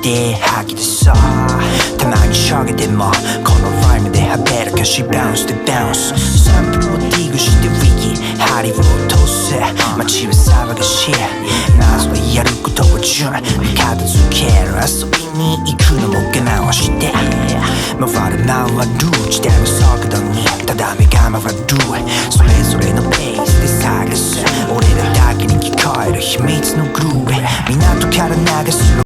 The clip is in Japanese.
して吐き出そうたまにしょげてもこのライムではべらかしバウンスでバウンスサンプルをディグしてウィキ針を落とせ街は騒がしいまずはやることを順に片付ける遊びに行くのも我慢をして回る時代の速度にただ目が回るそれぞれのペースで探す俺らだけに聞こえる秘密のグルーヴ港から流す